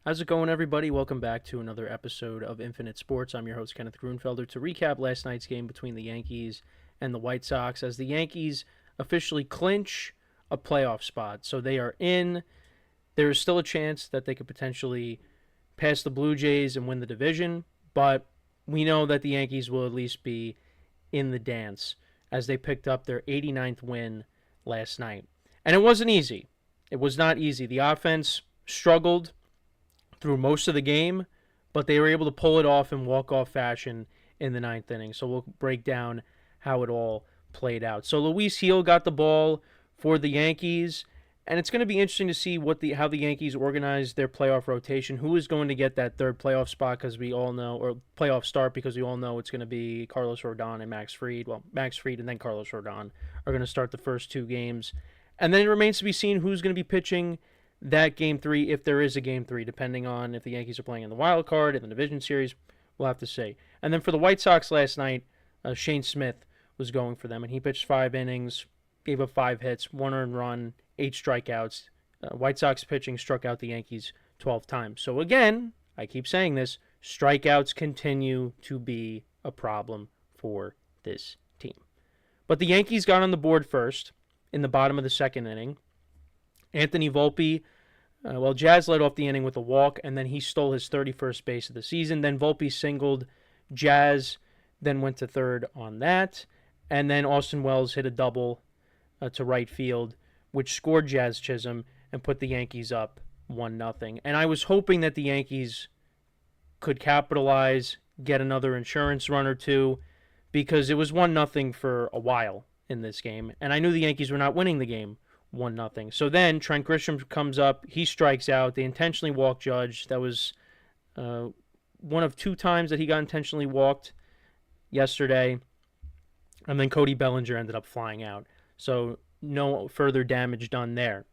How's it going, everybody? Welcome back to another episode of Infinite Sports. I'm your host, Kenneth Grunfelder, to recap last night's game between the Yankees and the White Sox as the Yankees officially clinch a playoff spot. So they are in. There is still a chance that they could potentially pass the Blue Jays and win the division, but we know that the Yankees will at least be in the dance as they picked up their 89th win last night. And it wasn't easy. It was not easy. The offense struggled through most of the game, but they were able to pull it off in walk-off fashion in the ninth inning. So we'll break down how it all played out. So Luis Gil got the ball for the Yankees, and it's going to be interesting to see how the Yankees organize their playoff rotation. Who is going to get that third playoff spot, because we all know, or playoff start, because we all know it's going to be Carlos Rodon and Max Fried. Well, Max Fried and then Carlos Rodon are going to start the first two games. And then it remains to be seen who's going to be pitching that Game 3, if there is a Game 3, depending on if the Yankees are playing in the wild card, in the division series, we'll have to see. And then for the White Sox last night, Shane Smith was going for them, and he pitched 5 innings, gave up 5 hits, 1 earned run, 8 strikeouts. White Sox pitching struck out the Yankees 12 times. So again, I keep saying this, strikeouts continue to be a problem for this team. But the Yankees got on the board first in the bottom of the second inning. Anthony Volpe, Jazz led off the inning with a walk, and then he stole his 31st base of the season. Then Volpe singled. Jazz then went to third on that. And then Austin Wells hit a double to right field, which scored Jazz Chisholm and put the Yankees up 1-0. And I was hoping that the Yankees could capitalize, get another insurance run or two, because it was 1-0 for a while in this game. And I knew the Yankees were not winning the game 1-0. So then Trent Grisham comes up. He strikes out. They intentionally walk Judge. That was one of 2 times that he got intentionally walked yesterday. And then Cody Bellinger ended up flying out. So no further damage done there.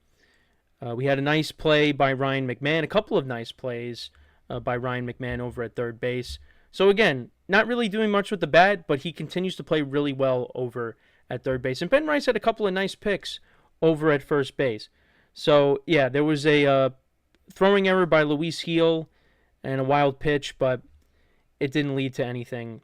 We had a nice play by Ryan McMahon. A couple of nice plays by Ryan McMahon over at third base. So again, not really doing much with the bat, but he continues to play really well over at third base. And Ben Rice had a couple of nice picks over at first base. So, yeah, there was a throwing error by Luis Gil and a wild pitch, but it didn't lead to anything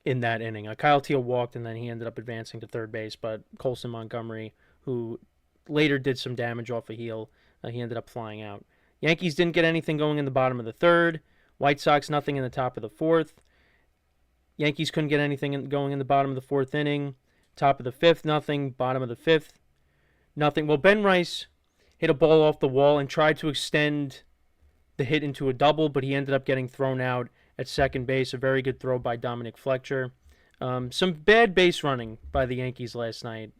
in that inning. Kyle Teel walked, and then he ended up advancing to third base, but Colson Montgomery, who later did some damage off of Gil, he ended up flying out. Yankees didn't get anything going in the bottom of the third. White Sox, nothing in the top of the fourth. Yankees couldn't get anything going in the bottom of the fourth inning. Top of the fifth, nothing. Bottom of the fifth, nothing. Well, Ben Rice hit a ball off the wall and tried to extend the hit into a double, but he ended up getting thrown out at second base. A very good throw by Dominic Fletcher. Some bad base running by the Yankees last night.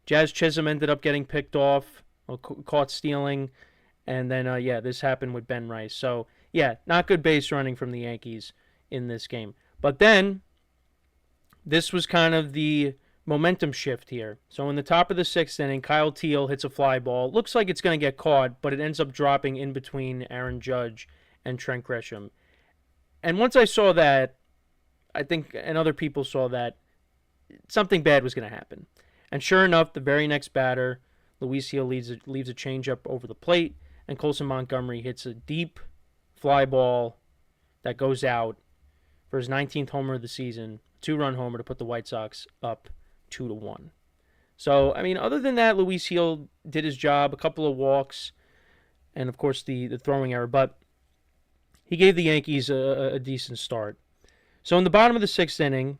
Jazz Chisholm ended up getting picked off, caught stealing, and then, this happened with Ben Rice. So, yeah, not good base running from the Yankees in this game. But then, this was kind of the momentum shift here. So in the top of the 6th inning, Kyle Teel hits a fly ball. Looks like it's going to get caught, but it ends up dropping in between Aaron Judge and Trent Grisham. And once I saw that, I think, and other people saw that, something bad was going to happen. And sure enough, the very next batter, Luis Gil leaves a changeup over the plate, and Colson Montgomery hits a deep fly ball that goes out for his 19th homer of the season, 2-run homer to put the White Sox up 2-1. So, I mean, other than that, Luis Gil did his job, a couple of walks, and of course the throwing error, but he gave the Yankees a decent start. So in the bottom of the 6th inning,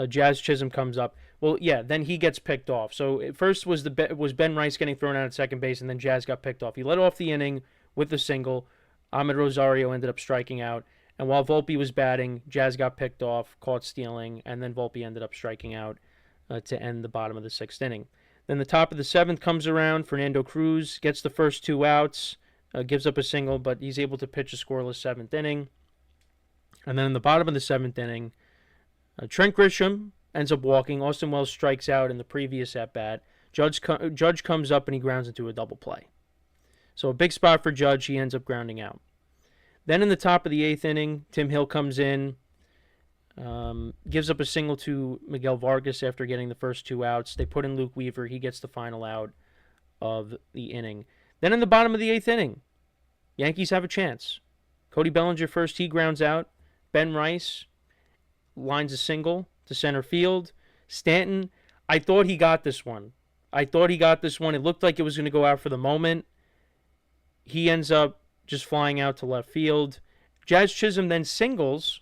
Jazz Chisholm comes up. Well, yeah, then he gets picked off. So at first was Ben Rice getting thrown out at second base, and then Jazz got picked off. He led off the inning with a single. Ahmed Rosario ended up striking out. And while Volpe was batting, Jazz got picked off, caught stealing, and then Volpe ended up striking out to end the bottom of the 6th inning. Then the top of the 7th comes around. Fernando Cruz gets the first 2 outs, gives up a single, but he's able to pitch a scoreless 7th inning. And then in the bottom of the 7th inning, Trent Grisham ends up walking. Austin Wells strikes out in the previous at-bat. Judge comes up and he grounds into a double play. So a big spot for Judge. He ends up grounding out. Then in the top of the 8th inning, Tim Hill comes in, gives up a single to Miguel Vargas after getting the first 2 outs. They put in Luke Weaver. He gets the final out of the inning. Then in the bottom of the 8th inning, Yankees have a chance. Cody Bellinger first, he grounds out. Ben Rice lines a single to center field. Stanton, I thought he got this one. It looked like it was going to go out for the moment. He ends up just flying out to left field. Jazz Chisholm then singles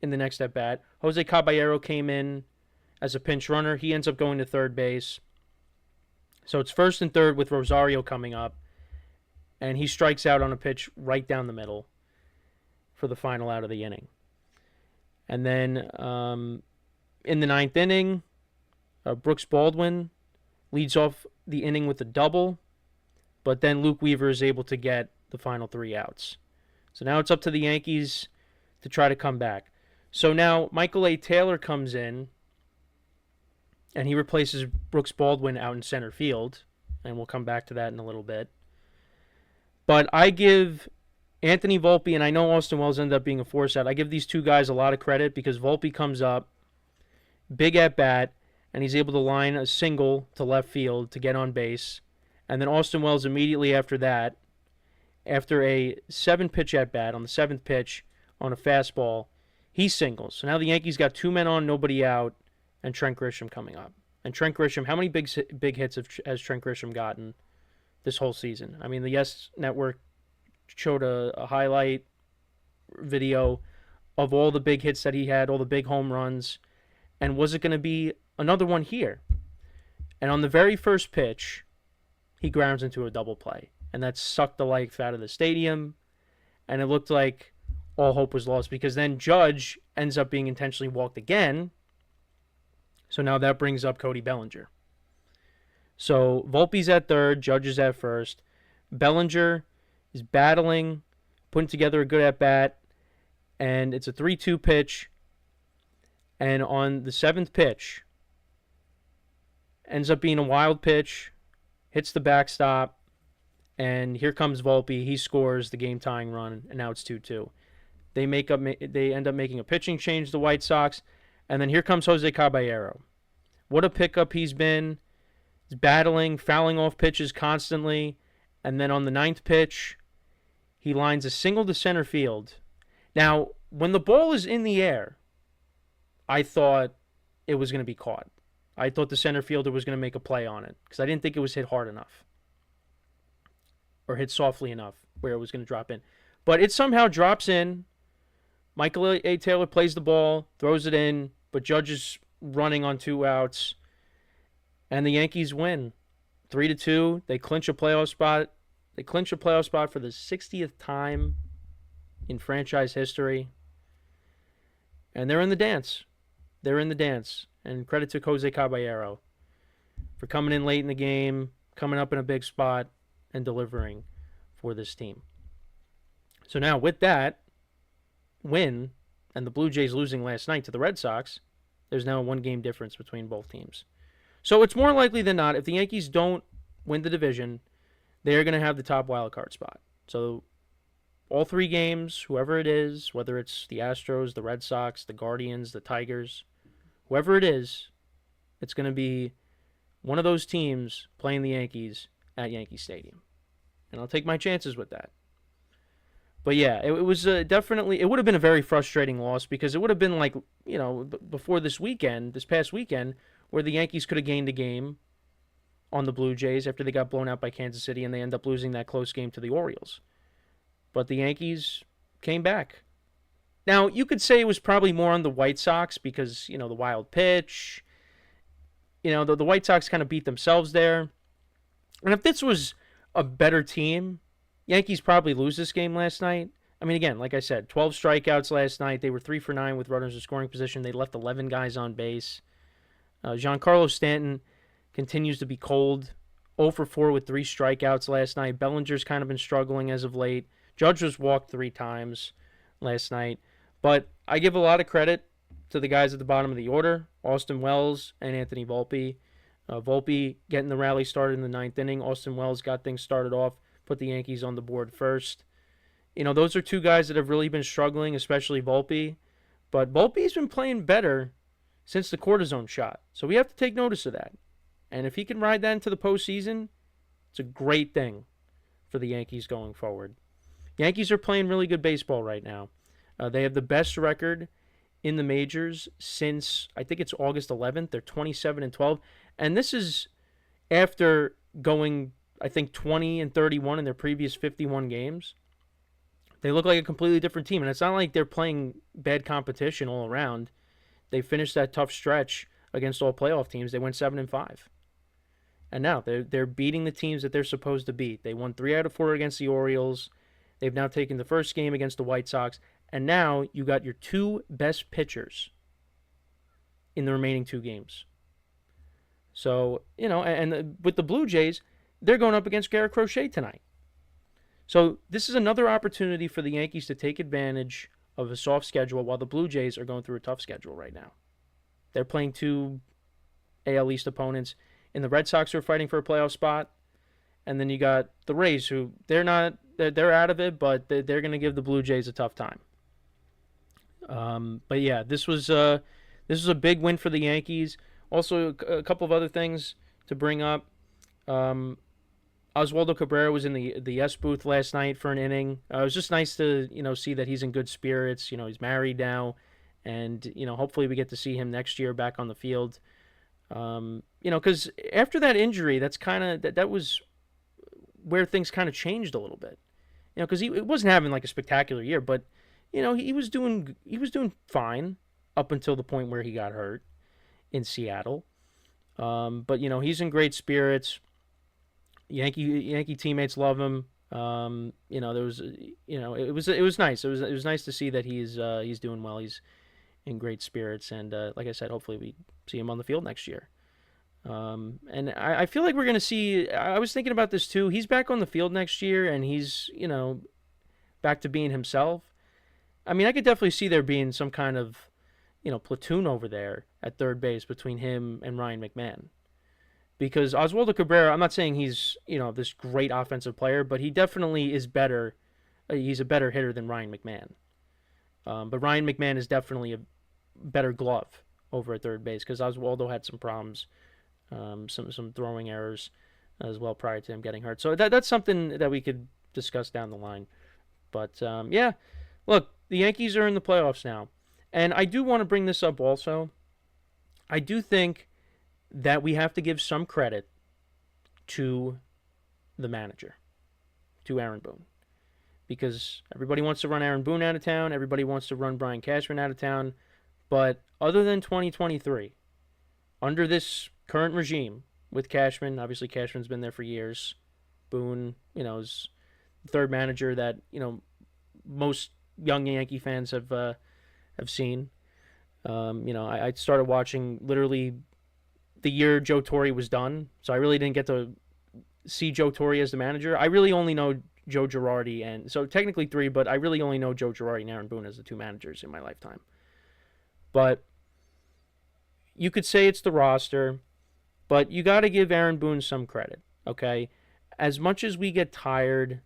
in the next at bat. Jose Caballero came in as a pinch runner. He ends up going to third base. So it's first and third with Rosario coming up. And he strikes out on a pitch right down the middle for the final out of the inning. And then in the ninth inning, Brooks Baldwin leads off the inning with a double. But then Luke Weaver is able to get the final 3 outs. So now it's up to the Yankees to try to come back. So now Michael A. Taylor comes in, and he replaces Brooks Baldwin out in center field, and we'll come back to that in a little bit. But I give Anthony Volpe, and I know Austin Wells ended up being a force out, I give these two guys a lot of credit because Volpe comes up, big at bat, and he's able to line a single to left field to get on base. And then Austin Wells immediately after that, after a 7-pitch at bat on the 7th pitch on a fastball, he singles. So now the Yankees got 2 men on, nobody out, and Trent Grisham coming up. And Trent Grisham, how many big hits has Trent Grisham gotten this whole season? I mean, the Yes Network showed a highlight video of all the big hits that he had, all the big home runs, and was it going to be another one here? And on the very first pitch, he grounds into a double play. And that sucked the life out of the stadium. And it looked like all hope was lost because then Judge ends up being intentionally walked again. So now that brings up Cody Bellinger. So Volpe's at third, Judge is at first. Bellinger is battling, putting together a good at-bat. And it's a 3-2 pitch. And on the 7th pitch, ends up being a wild pitch, hits the backstop, and here comes Volpe. He scores the game-tying run, and now it's 2-2. They end up making a pitching change, the White Sox, and then here comes Jose Caballero. What a pickup he's been. He's battling, fouling off pitches constantly, and then on the 9th pitch, he lines a single to center field. Now, when the ball is in the air, I thought it was going to be caught. I thought the center fielder was going to make a play on it because I didn't think it was hit hard enough or hit softly enough where it was going to drop in. But it somehow drops in. Michael A. Taylor plays the ball, throws it in, but Judge is running on 2 outs. And the Yankees win 3-2. They clinch a playoff spot. They clinch a playoff spot for the 60th time in franchise history. And they're in the dance. And credit to Jose Caballero for coming in late in the game, coming up in a big spot, and delivering for this team. So now with that win and the Blue Jays losing last night to the Red Sox, there's now a 1-game difference between both teams. So it's more likely than not, if the Yankees don't win the division, they're going to have the top wild card spot. So all 3 games, whoever it is, whether it's the Astros, the Red Sox, the Guardians, the Tigers, whoever it is, it's going to be one of those teams playing the Yankees at Yankee Stadium. And I'll take my chances with that. But yeah, it was definitely, it would have been a very frustrating loss because it would have been like, before this past weekend, where the Yankees could have gained a game on the Blue Jays after they got blown out by Kansas City and they end up losing that close game to the Orioles. But the Yankees came back. Now, you could say it was probably more on the White Sox because, the wild pitch. The White Sox kind of beat themselves there. And if this was a better team, Yankees probably lose this game last night. I mean, again, like I said, 12 strikeouts last night. They were 3 for 9 with runners in scoring position. They left 11 guys on base. Giancarlo Stanton continues to be cold. 0 for 4 with 3 strikeouts last night. Bellinger's kind of been struggling as of late. Judge was walked 3 times last night. But I give a lot of credit to the guys at the bottom of the order, Austin Wells and Anthony Volpe. Volpe getting the rally started in the 9th inning. Austin Wells got things started off, put the Yankees on the board first. Those are 2 guys that have really been struggling, especially Volpe. But Volpe's been playing better since the cortisone shot. So we have to take notice of that. And if he can ride that into the postseason, it's a great thing for the Yankees going forward. Yankees are playing really good baseball right now. They have the best record in the majors since I think it's August 11th. They're 27-12, and this is after going I think 20-31 in their previous 51 games. They look like a completely different team, and it's not like they're playing bad competition all around. They finished that tough stretch against all playoff teams. They went 7-5. And now they're beating the teams that they're supposed to beat. They won 3 out of 4 against the Orioles. They've now taken the first game against the White Sox. And now you got your 2 best pitchers in the remaining 2 games. So, and with the Blue Jays, they're going up against Garrett Crochet tonight. So this is another opportunity for the Yankees to take advantage of a soft schedule while the Blue Jays are going through a tough schedule right now. They're playing 2 AL East opponents. And the Red Sox are fighting for a playoff spot. And then you got the Rays, who they're out of it, but they're going to give the Blue Jays a tough time. But yeah, this was a big win for the Yankees. Also, a couple of other things to bring up. Oswaldo Cabrera was in the S booth last night for an inning. It was just nice to see that he's in good spirits. He's married now, and hopefully we get to see him next year back on the field. Because after that injury, that's kind of that was where things kind of changed a little bit. Because he wasn't having like a spectacular year, but he was doing fine up until the point where he got hurt in Seattle. But he's in great spirits. Yankee teammates love him. There was it was nice. It was nice to see that he's doing well. He's in great spirits, and like I said, hopefully we see him on the field next year. And I feel like we're going to see, I was thinking about this too, he's back on the field next year, and he's, back to being himself. I mean, I could definitely see there being some kind of, platoon over there at third base between him and Ryan McMahon. Because Oswaldo Cabrera, I'm not saying he's, this great offensive player, but he definitely is better. He's a better hitter than Ryan McMahon. But Ryan McMahon is definitely a better glove over at third base because Oswaldo had some problems, some throwing errors as well prior to him getting hurt. So that's something that we could discuss down the line. But yeah, look, the Yankees are in the playoffs now. And I do want to bring this up also. I do think that we have to give some credit to the manager, to Aaron Boone. Because everybody wants to run Aaron Boone out of town. Everybody wants to run Brian Cashman out of town. But other than 2023, under this current regime with Cashman, obviously Cashman's been there for years. Boone, is the third manager that, most young Yankee fans have seen. I started watching literally the year Joe Torre was done. So I really didn't get to see Joe Torre as the manager. I really only know Joe Girardi, and so technically 3, but I really only know Joe Girardi and Aaron Boone as the 2 managers in my lifetime. But you could say it's the roster, but you got to give Aaron Boone some credit, okay? As much as we get tired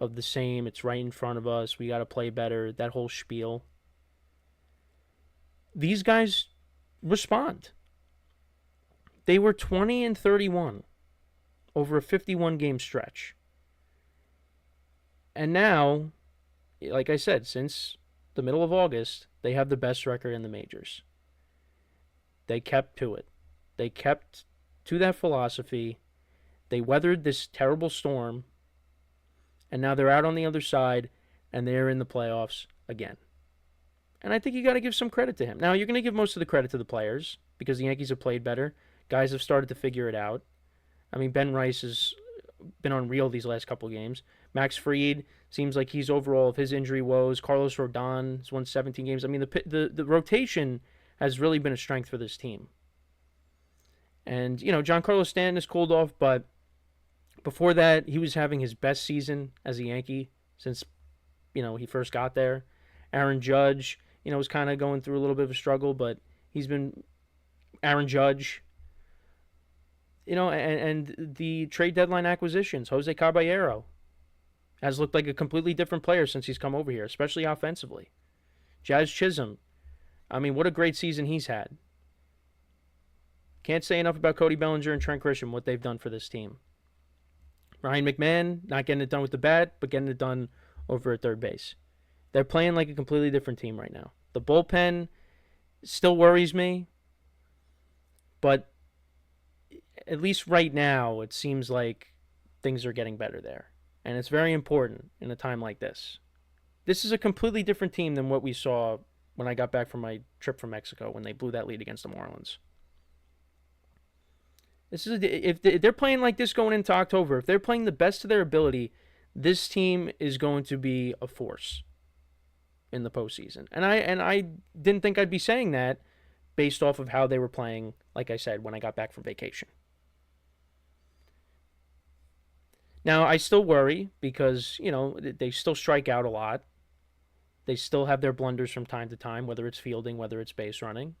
of the same, it's right in front of us, we got to play better, that whole spiel, these guys respond. They were 20-31 over a 51-game stretch. And now, like I said, since the middle of August, they have the best record in the majors. They kept to it. They kept to that philosophy. They weathered this terrible storm. And now they're out on the other side, and they're in the playoffs again. And I think you got to give some credit to him. Now, you're going to give most of the credit to the players because the Yankees have played better. Guys have started to figure it out. I mean, Ben Rice has been unreal these last couple of games. Max Fried seems like he's over all of his injury woes. Carlos Rodon has won 17 games. I mean, the rotation has really been a strength for this team. And, Giancarlo Stanton has cooled off, but before that, he was having his best season as a Yankee since, he first got there. Aaron Judge, was kind of going through a little bit of a struggle, but he's been Aaron Judge. And the trade deadline acquisitions, Jose Caballero has looked like a completely different player since he's come over here, especially offensively. Jazz Chisholm, I mean, what a great season he's had. Can't say enough about Cody Bellinger and Trent Grisham, what they've done for this team. Ryan McMahon not getting it done with the bat, but getting it done over at third base. They're playing like a completely different team right now. The bullpen still worries me, but at least right now, it seems like things are getting better there. And it's very important in a time like this. This is a completely different team than what we saw when I got back from my trip from Mexico when they blew that lead against the Marlins. If they're playing like this going into October, if they're playing the best of their ability, this team is going to be a force in the postseason. And I didn't think I'd be saying that based off of how they were playing, like I said, when I got back from vacation. Now, I still worry because, they still strike out a lot. They still have their blunders from time to time, whether it's fielding, whether it's base running.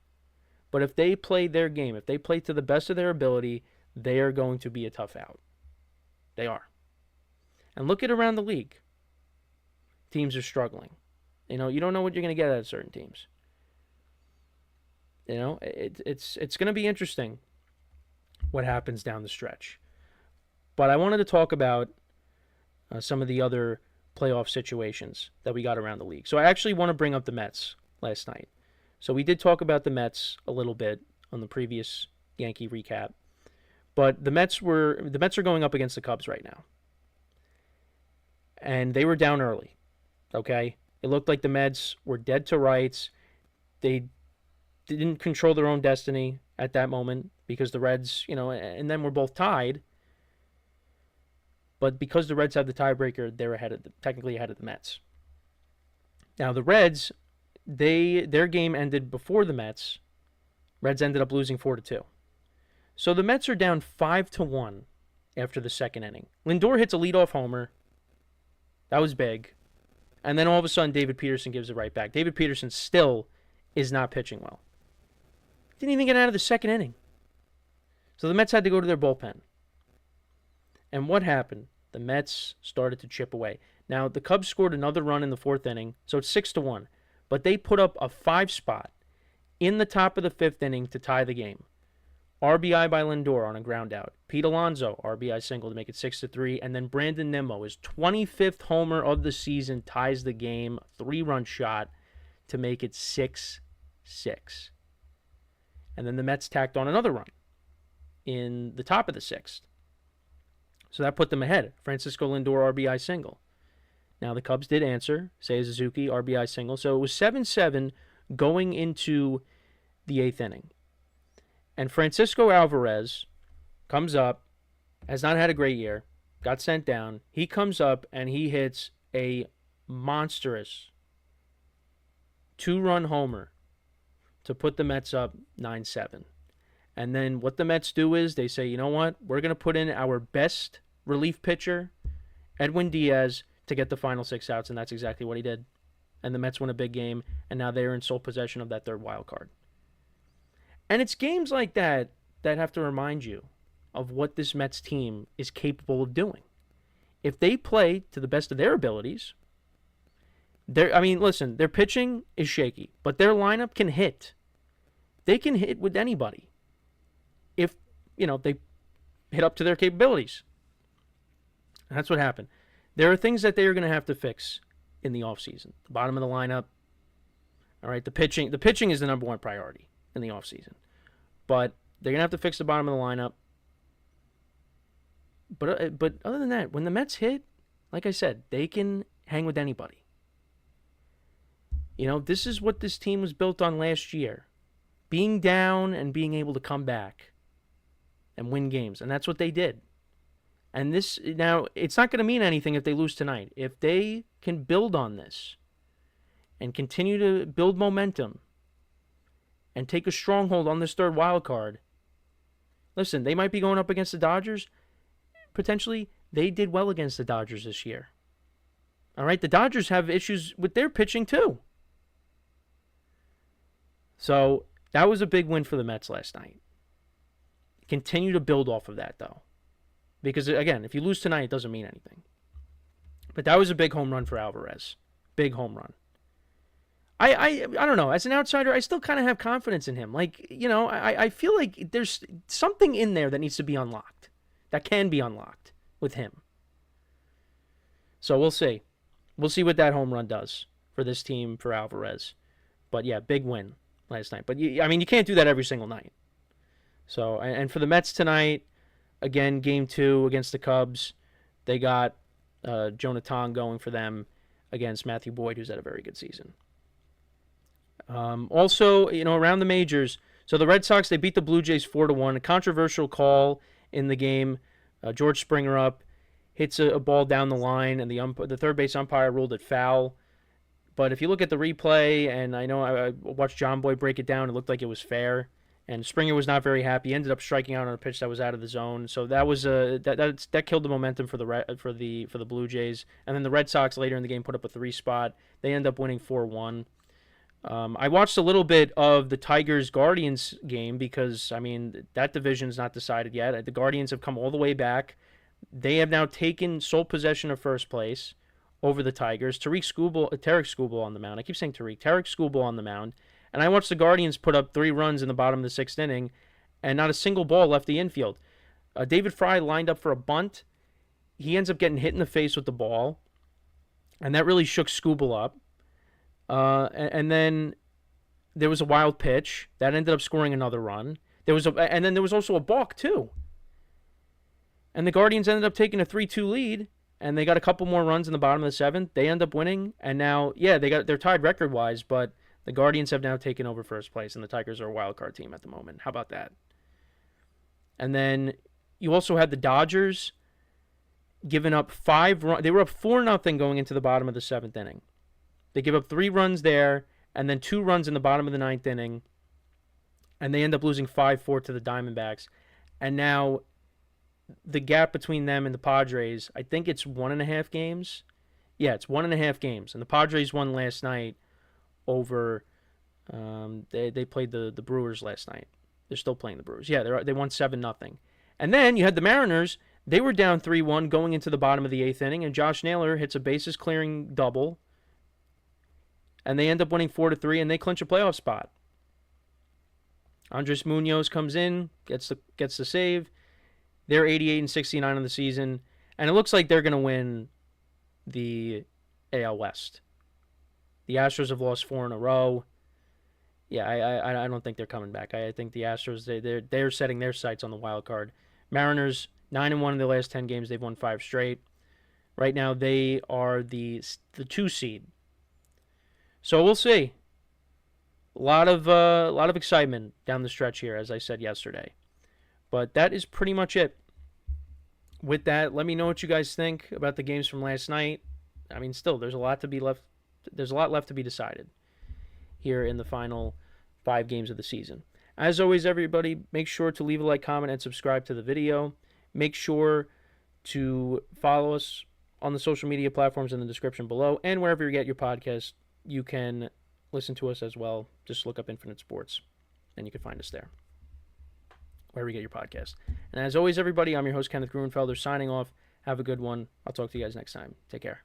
But if they play their game, if they play to the best of their ability, they are going to be a tough out. They are. And look at around the league. Teams are struggling. You don't know what you're going to get out of certain teams. It's going to be interesting what happens down the stretch. But I wanted to talk about some of the other playoff situations that we got around the league. So I actually want to bring up the Mets last night. So we did talk about the Mets a little bit on the previous Yankee recap. But the Mets are going up against the Cubs right now. And they were down early. Okay? It looked like the Mets were dead to rights. They didn't control their own destiny at that moment because the Reds, and then we're both tied. But because the Reds have the tiebreaker, they're technically ahead of the Mets. Now the Reds, their game ended before the Mets. Reds ended up losing 4-2. So the Mets are down 5-1 after the second inning. Lindor hits a leadoff homer. That was big. And then all of a sudden, David Peterson gives it right back. David Peterson still is not pitching well. Didn't even get out of the second inning. So the Mets had to go to their bullpen. And what happened? The Mets started to chip away. Now, the Cubs scored another run in the fourth inning, so it's 6-1. But they put up a 5 spot in the top of the fifth inning to tie the game. RBI by Lindor on a ground out. Pete Alonso, RBI single to make it 6-3. And then Brandon Nimmo, his 25th homer of the season, ties the game. 3-run shot to make it 6-6. And then the Mets tacked on another run in the top of the sixth. So that put them ahead. Francisco Lindor, RBI single. Now the Cubs did answer. Seiya Suzuki, RBI single. So it was 7-7 going into the eighth inning. And Francisco Alvarez comes up, has not had a great year, got sent down. He comes up and he hits a monstrous 2-run homer to put the Mets up 9-7. And then what the Mets do is they say, you know what? We're going to put in our best relief pitcher, Edwin Diaz, to get the final 6 outs, and that's exactly what he did. And the Mets win a big game, and now they're in sole possession of that third wild card. And it's games like that that have to remind you of what this Mets team is capable of doing. If they play to the best of their abilities, listen, their pitching is shaky, but their lineup can hit. They can hit with anybody if, they hit up to their capabilities. And that's what happened. There are things that they are going to have to fix in the offseason. The bottom of the lineup. All right, the pitching is the number one priority in the offseason. But they're going to have to fix the bottom of the lineup. But other than that, when the Mets hit, like I said, they can hang with anybody. This is what this team was built on last year. Being down and being able to come back and win games. And that's what they did. And now, it's not going to mean anything if they lose tonight. If they can build on this and continue to build momentum and take a stronghold on this third wild card, listen, they might be going up against the Dodgers. Potentially, they did well against the Dodgers this year. All right, the Dodgers have issues with their pitching too. So that was a big win for the Mets last night. Continue to build off of that, though. Because, again, if you lose tonight, it doesn't mean anything. But that was a big home run for Alvarez. Big home run. I don't know. As an outsider, I still kind of have confidence in him. I feel like there's something in there that needs to be unlocked. That can be unlocked with him. So we'll see. We'll see what that home run does for this team, for Alvarez. But yeah, big win last night. But you can't do that every single night. So, and for the Mets tonight, again, game 2 against the Cubs, they got Jonathan going for them against Matthew Boyd, who's had a very good season. Also, around the majors, so the Red Sox, they beat the Blue Jays 4-1. A controversial call in the game. George Springer up, hits a ball down the line, and the third base umpire ruled it foul. But if you look at the replay, and I know I watched John Boy break it down, it looked like it was fair. And Springer was not very happy. He ended up striking out on a pitch that was out of the zone. So that was that killed the momentum for the Blue Jays. And then the Red Sox later in the game put up a 3 spot. They end up winning 4-1. I watched a little bit of the Tigers-Guardians game because, that division's not decided yet. The Guardians have come all the way back. They have now taken sole possession of first place over the Tigers. Tarek Skubal on the mound. I keep saying Tarek Skubal on the mound. And I watched the Guardians put up 3 runs in the bottom of the 6th inning, and not a single ball left the infield. David Fry lined up for a bunt. He ends up getting hit in the face with the ball, and that really shook Skubal up. And then there was a wild pitch that ended up scoring another run. And then there was also a balk too. And the Guardians ended up taking a 3-2 lead, and they got a couple more runs in the bottom of the 7th. They end up winning, and now they're tied record-wise, but the Guardians have now taken over first place, and the Tigers are a wild card team at the moment. How about that? And then you also had the Dodgers giving up 5 runs. They were up 4-0 going into the bottom of the 7th inning. They give up 3 runs there, and then 2 runs in the bottom of the 9th inning, and they end up losing 5-4 to the Diamondbacks. And now the gap between them and the Padres, I think it's 1.5 games. Yeah, it's 1.5 games, and the Padres won last night over they played the Brewers last night. They're still playing the Brewers. Yeah, they won 7-0. And then you had the Mariners. They were down 3-1 going into the bottom of the 8th inning, and Josh Naylor hits a bases clearing double, and they end up winning 4-3, and they clinch a playoff spot. Andres Munoz comes in, gets the save. They're 88-69 on the season, and it looks like they're going to win the AL West. The Astros have lost 4 in a row. Yeah, I don't think they're coming back. I think the Astros, they're setting their sights on the wild card. Mariners, 9-1 in their last 10 games. They've won 5 straight. Right now, they are the 2 seed. So we'll see. A lot of excitement down the stretch here, as I said yesterday. But that is pretty much it. With that, let me know what you guys think about the games from last night. Still, there's a lot left to be decided here in the final 5 games of the season. As always, everybody, make sure to leave a like, comment, and subscribe to the video. Make sure to follow us on the social media platforms in the description below, and wherever you get your podcast, you can listen to us as well. Just look up Infinite Sports, and you can find us there, wherever you get your podcast. And as always, everybody, I'm your host, Kenneth Grunfelder, signing off. Have a good one. I'll talk to you guys next time. Take care.